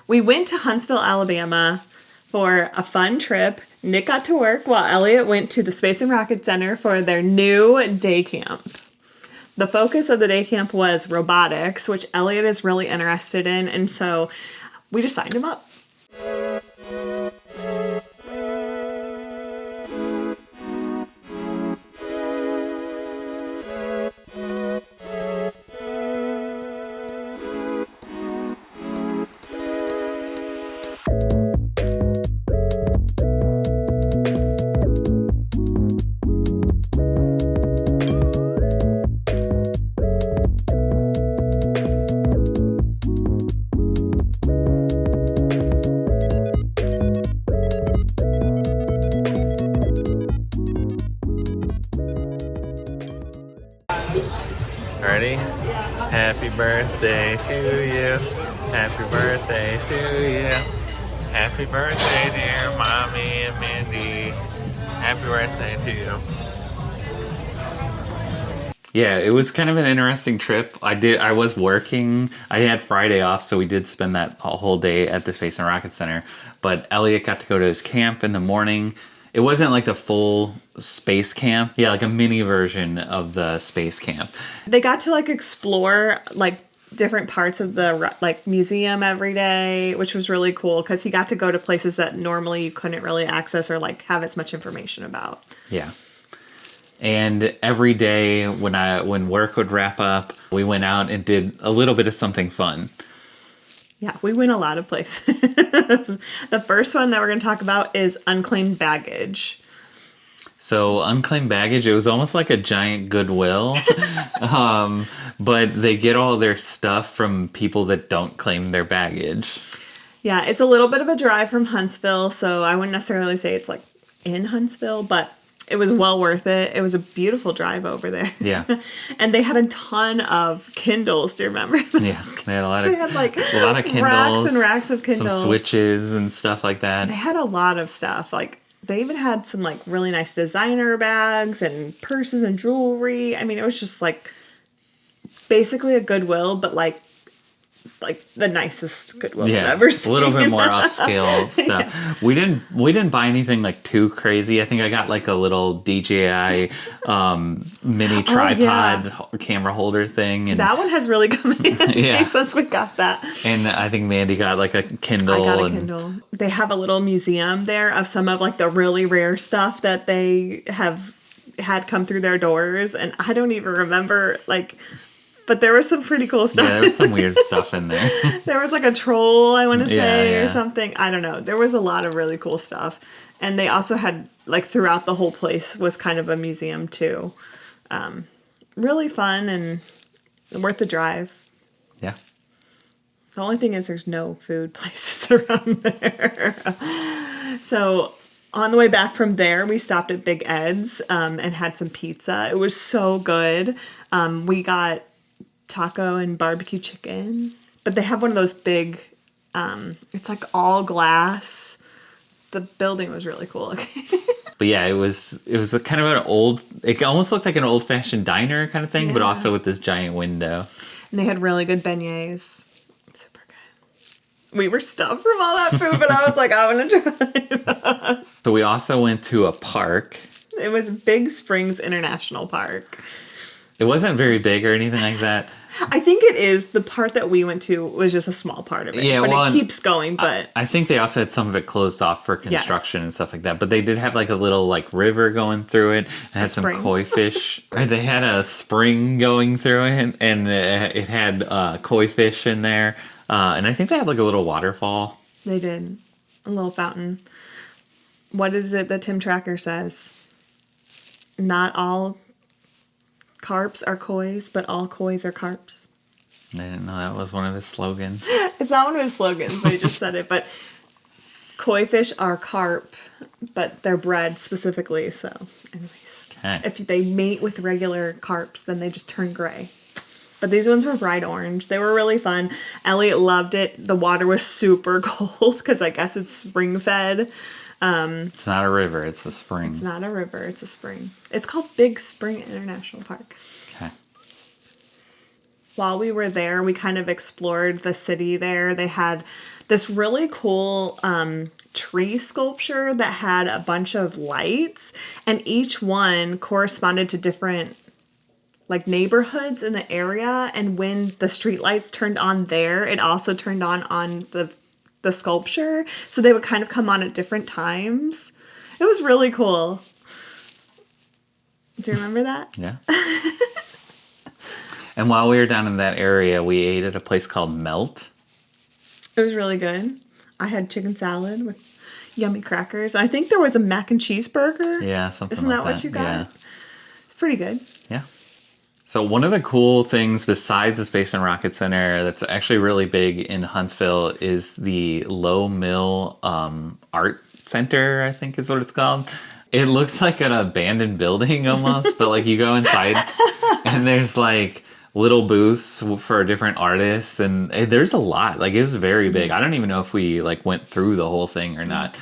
We went to Huntsville, Alabama for a fun trip. Nick got to work while Elliott went to the Space and Rocket Center for their new day camp. The focus of the day camp was robotics, which Elliott is really interested in, and so we just signed him up. Ready? Happy birthday to you. Happy birthday to you. Happy birthday, dear Mommy and Mindy. Happy birthday to you. Yeah, it was kind of an interesting trip. I was working. I had Friday off, so we did spend that whole day at the Space and Rocket Center. But Elliott got to go to his camp in the morning. It wasn't like the full space camp. Yeah, like a mini version of the space camp. They got to like explore like different parts of the like museum every day, which was really cool because he got to go to places that normally you couldn't really access or like have as much information about. Yeah. And every day when work would wrap up, we went out and did a little bit of something fun. Yeah, we went a lot of places. The first one that we're going to talk about is Unclaimed Baggage. So Unclaimed Baggage, it was almost like a giant Goodwill, but they get all their stuff from people that don't claim their baggage. Yeah, it's a little bit of a drive from Huntsville, so I wouldn't necessarily say it's like in Huntsville, but it was well worth it. It was a beautiful drive over there. Yeah. And they had a ton of Kindles. Do you remember this? Yeah, they had a lot of Kindles. Racks and racks of Kindles. Some Switches and stuff like that. They had a lot of stuff. Like, they even had some, like, really nice designer bags and purses and jewelry. I mean, it was just, like, basically a Goodwill, but, like the nicest Goodwill I've ever seen. A little bit more upscale stuff. Yeah. We didn't buy anything like too crazy. I think I got like a little DJI mini tripod camera holder thing. And that one has really come in handy since we got that. And I think Mandy got like a Kindle. I got a Kindle. They have a little museum there of some of like the really rare stuff that they have had come through their doors. And I don't even remember like... But there was some pretty cool stuff. Yeah, there was some weird stuff in there. There was like a troll, I want to say, or something. I don't know. There was a lot of really cool stuff. And they also had, like, throughout the whole place was kind of a museum, too. Really fun and worth the drive. Yeah. The only thing is there's no food places around there. So... on the way back from there, we stopped at Big Ed's and had some pizza. It was so good. We got taco and barbecue chicken, but they have one of those big, it's like all glass. The building was really cool. But yeah, it was a kind of an old, it almost looked like an old-fashioned diner kind of thing, but also with this giant window. And they had really good beignets. Super good. We were stuffed from all that food, but I was like, I want to try this. So we also went to a park. It was Big Springs International Park. It wasn't very big or anything like that. I think it is. The part that we went to was just a small part of it. Yeah, but well, it keeps going. But I think they also had some of it closed off for construction and stuff like that. But they did have like a little like river going through it. It had some koi fish. They had a spring going through it, and it had koi fish in there. And I think they had like a little waterfall. They did. A little fountain. What is it that Tim Tracker says? Not all carps are kois, but all kois are carps. I didn't know that was one of his slogans. It's not one of his slogans, but he just said it. But koi fish are carp, but they're bred specifically. So, anyways, if they mate with regular carps, then they just turn gray. But these ones were bright orange. They were really fun. Elliott loved it. The water was super cold because I guess it's spring fed. It's not a river, it's a spring. It's not a river, it's a spring. It's called Big Spring International Park. Okay. While we were there, we kind of explored the city there. They had this really cool tree sculpture that had a bunch of lights, and each one corresponded to different like neighborhoods in the area, and when the street lights turned on there, it also turned on the sculpture, so they would kind of come on at different times. It was really cool. Do you remember that? Yeah. And while we were down in that area, we ate at a place called Melt. It was really good. I had chicken salad with yummy crackers. I think there was a mac and cheese burger. Yeah, something Isn't like that that. what you got? Yeah. It's pretty good. Yeah. So one of the cool things besides the Space and Rocket Center that's actually really big in Huntsville is the Lowe Mill Art Center, I think is what it's called. It looks like an abandoned building almost, but like you go inside and there's like little booths for different artists, and there's a lot. Like it was very big. I don't even know if we like went through the whole thing or not.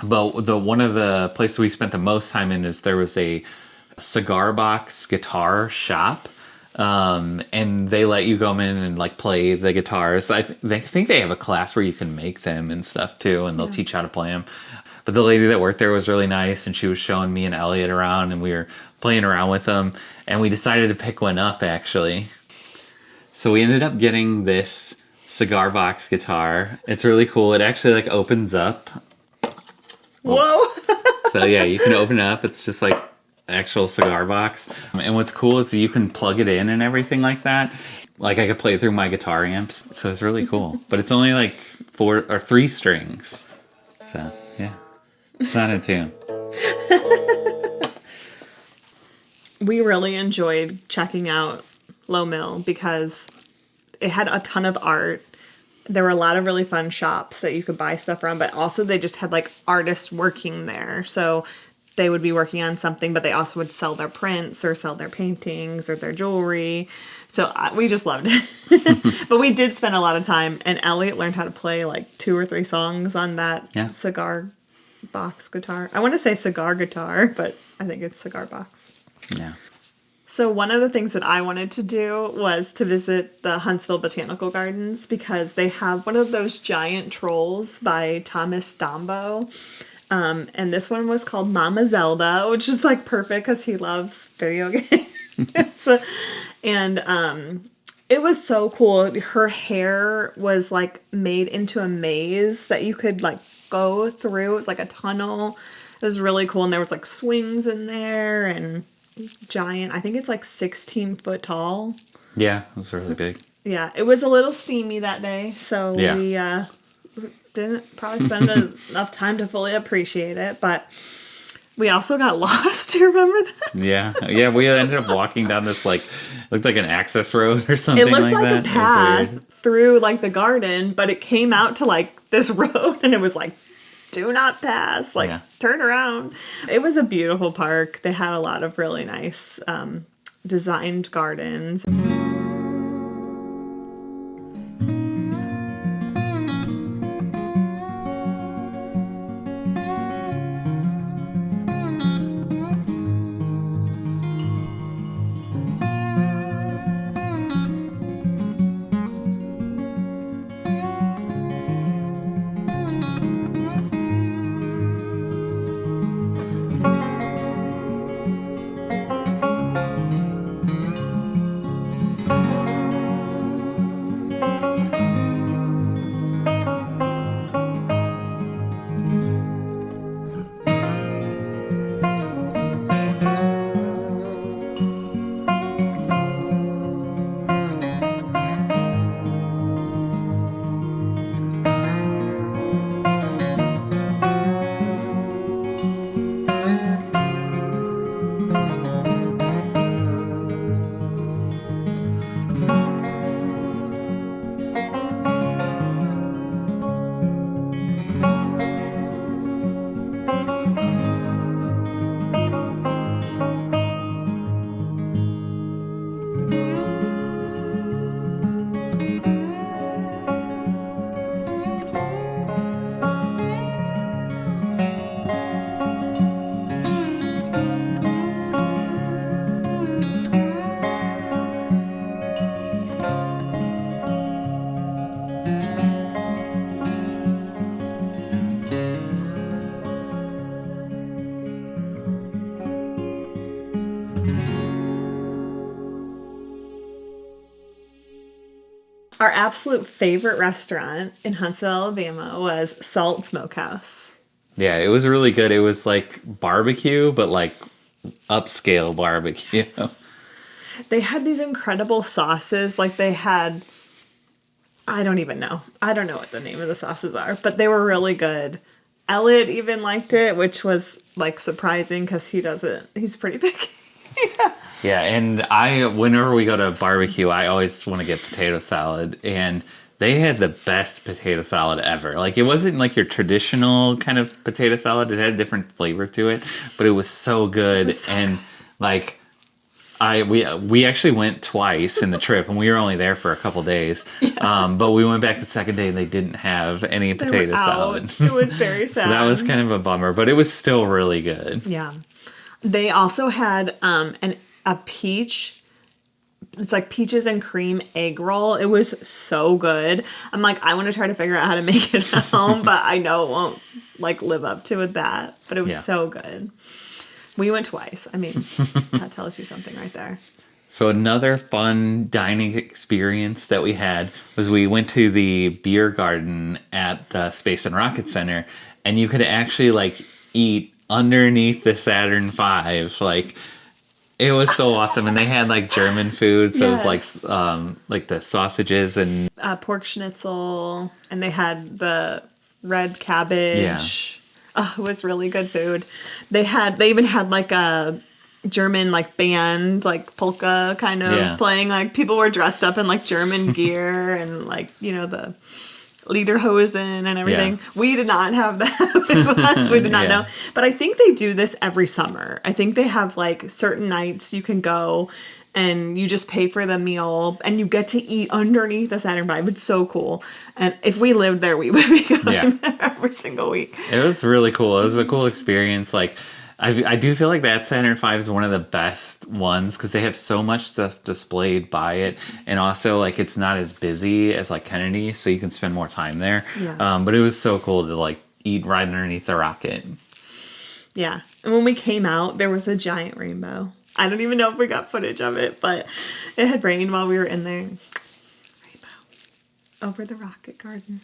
But one of the places we spent the most time in is there was a cigar box guitar shop. And they let you go in and like play the guitars. They think they have a class where you can make them and stuff too, and they'll teach how to play them. But the lady that worked there was really nice, and she was showing me and Elliott around, and we were playing around with them, and we decided to pick one up actually. So we ended up getting this cigar box guitar. It's really cool. It actually like opens up. Whoa! So yeah, you can open it up. It's just like actual cigar box. And what's cool is you can plug it in and everything like that. Like I could play through my guitar amps. So it's really cool. But it's only like 4 or 3 strings. So yeah, it's not in tune. We really enjoyed checking out Lowe Mill because it had a ton of art. There were a lot of really fun shops that you could buy stuff from, but also they just had like artists working there. So they would be working on something, but they also would sell their prints or sell their paintings or their jewelry. So we just loved it. But we did spend a lot of time, and Elliott learned how to play like 2 or 3 songs on that cigar box guitar. I want to say cigar guitar, but I think it's cigar box. Yeah. So one of the things that I wanted to do was to visit the Huntsville Botanical Gardens because they have one of those giant trolls by Thomas Dombo. And this one was called Mama Zelda, which is like perfect because he loves video games. It was so cool. Her hair was like made into a maze that you could like go through. It was like a tunnel. It was really cool. And there was like swings in there and giant. I think it's like 16 foot tall. Yeah, it was really big. Yeah, it was a little steamy that day. So we didn't probably spend enough time to fully appreciate it, but we also got lost. Do you remember that? Yeah, we ended up walking down this like looked like an access road or something. It looked like that. a path through like the garden, but it came out to like this road, and it was like, do not pass, like turn around. It was a beautiful park. They had a lot of really nice designed gardens. Our absolute favorite restaurant in Huntsville, Alabama was Salt Smokehouse. Yeah, it was really good. It was like barbecue, but like upscale barbecue. Yes. They had these incredible sauces. Like they had, I don't even know. I don't know what the name of the sauces are, but they were really good. Elliott even liked it, which was like surprising because he's pretty picky. Yeah, and whenever we go to barbecue, I always want to get potato salad, and they had the best potato salad ever. Like, it wasn't like your traditional kind of potato salad. It had a different flavor to it, but it was so good. Like, we actually went twice in the trip, and we were only there for a couple days. Yeah. But we went back the second day, and they didn't have any potato salad. It was very sad. So that was kind of a bummer, but it was still really good. Yeah. They also had a peach. It's like peaches and cream egg roll. It was so good. I'm like, I want to try to figure out how to make it at home, but I know it won't like live up to that. But it was so good. We went twice. I mean, that tells you something right there. So another fun dining experience that we had was we went to the Biergarten at the Space and Rocket Center, and you could actually like eat underneath the Saturn V. Like, it was so awesome. And they had like German food, so it was like the sausages and pork schnitzel, and they had the red cabbage. Oh, it was really good food. They even had like a German like band, like polka kind of playing. Like people were dressed up in like German gear and like, you know, the lederhosen and everything. Yeah. We did not have that with us. We did not know. But I think they do this every summer. I think they have like certain nights you can go and you just pay for the meal and you get to eat underneath the Saturn V. It's so cool. And if we lived there, we would be going there every single week. It was really cool. It was a cool experience. Like, I do feel like that Saturn V is one of the best ones because they have so much stuff displayed by it, and also like it's not as busy as like Kennedy, so you can spend more time there. Yeah. But it was so cool to like eat right underneath the rocket. Yeah, and when we came out, there was a giant rainbow. I don't even know if we got footage of it, but it had rained while we were in there. Rainbow over the rocket garden.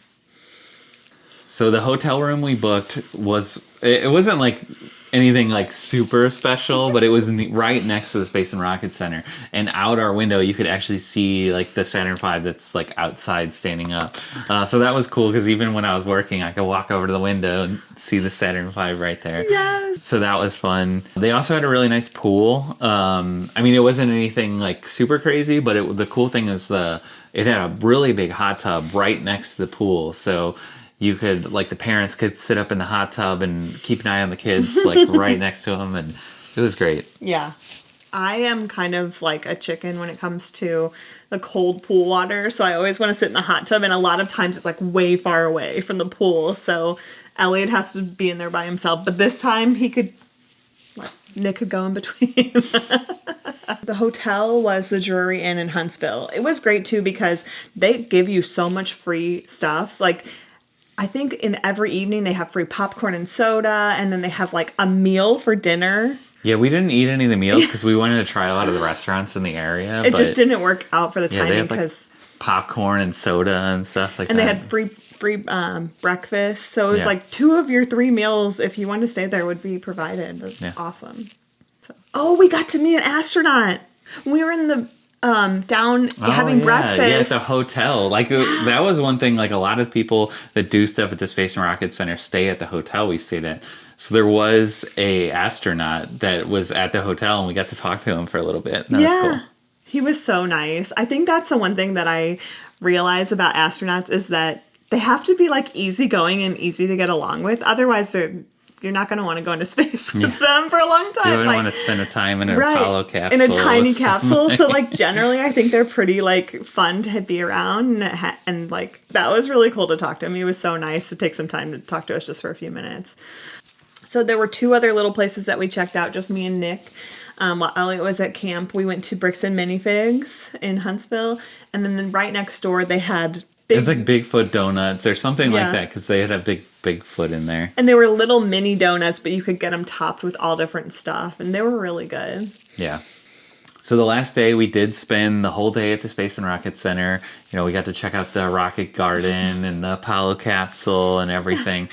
So the hotel room we booked it wasn't like anything like super special, but it was right next to the Space and Rocket Center, and out our window you could actually see like the Saturn V that's like outside standing up. So that was cool because even when I was working, I could walk over to the window and see the Saturn V right there. Yes. So that was fun. They also had a really nice pool. I mean, it wasn't anything like super crazy, but the cool thing is it had a really big hot tub right next to the pool. So you could, like, the parents could sit up in the hot tub and keep an eye on the kids, like, right next to them, and it was great. Yeah. I am kind of like a chicken when it comes to the cold pool water, so I always want to sit in the hot tub, and a lot of times it's, like, way far away from the pool, so Elliott has to be in there by himself, but this time Nick could go in between. The hotel was the Drury Inn in Huntsville. It was great, too, because they give you so much free stuff, like, I think in every evening they have free popcorn and soda, and then they have like a meal for dinner. Yeah, we didn't eat any of the meals because we wanted to try a lot of the restaurants in the area. It just didn't work out for the timing because popcorn and soda and stuff like that. And they had free breakfast, so it was like 2 of your 3 meals if you wanted to stay there would be provided. That's awesome. So, we got to meet an astronaut. We were in the down having breakfast. Yeah, at the hotel. Like, that was one thing, like, a lot of people that do stuff at the Space and Rocket Center stay at the hotel we stayed at. So there was a astronaut that was at the hotel, and we got to talk to him for a little bit. That was cool. He was so nice. I think that's the one thing that I realize about astronauts is that they have to be, like, easygoing and easy to get along with. Otherwise, you're not going to want to go into space with them for a long time. You wouldn't want to spend a time in an Apollo capsule. In a tiny capsule. So, like, generally, I think they're pretty, like, fun to be around. And, like, that was really cool to talk to him. He was so nice to take some time to talk to us just for a few minutes. So there were 2 other little places that we checked out, just me and Nick. While Elliott was at camp, we went to Bricks and Minifigs in Huntsville. And then right next door, they had it was like Bigfoot donuts or something like that, because they had a Bigfoot in there. And they were little mini donuts, but you could get them topped with all different stuff, and they were really good. Yeah. So the last day we did spend the whole day at the Space and Rocket Center. You know, we got to check out the rocket garden and the Apollo capsule and everything.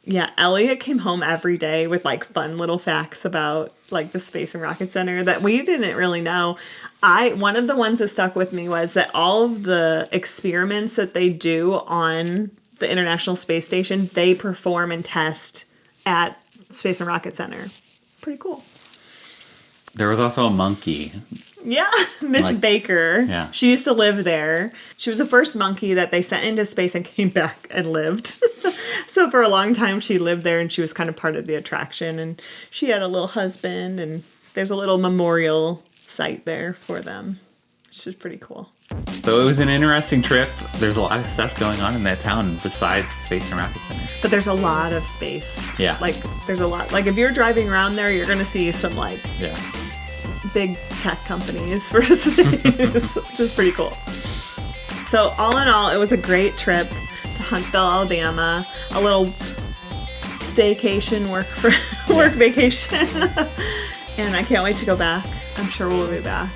Yeah, Elliott came home every day with like fun little facts about like the Space and Rocket Center that we didn't really know. One of the ones that stuck with me was that all of the experiments that they do on the International Space Station, they perform and test at Space and Rocket Center. Pretty cool. There was also a monkey. Yeah, Miss Baker. Yeah. She used to live there. She was the first monkey that they sent into space and came back and lived. So for a long time she lived there and she was kind of part of the attraction. And she had a little husband and there's a little memorial site there for them, which is pretty cool. So it was an interesting trip. There's a lot of stuff going on in that town besides Space and Rocket Center. But there's a lot of space. Yeah. Like there's a lot. Like if you're driving around there, you're going to see some like... Yeah. big tech companies for space, which is pretty cool. So all in all, it was a great trip to Huntsville, Alabama. A little staycation work vacation. And I can't wait to go back. I'm sure we'll be back.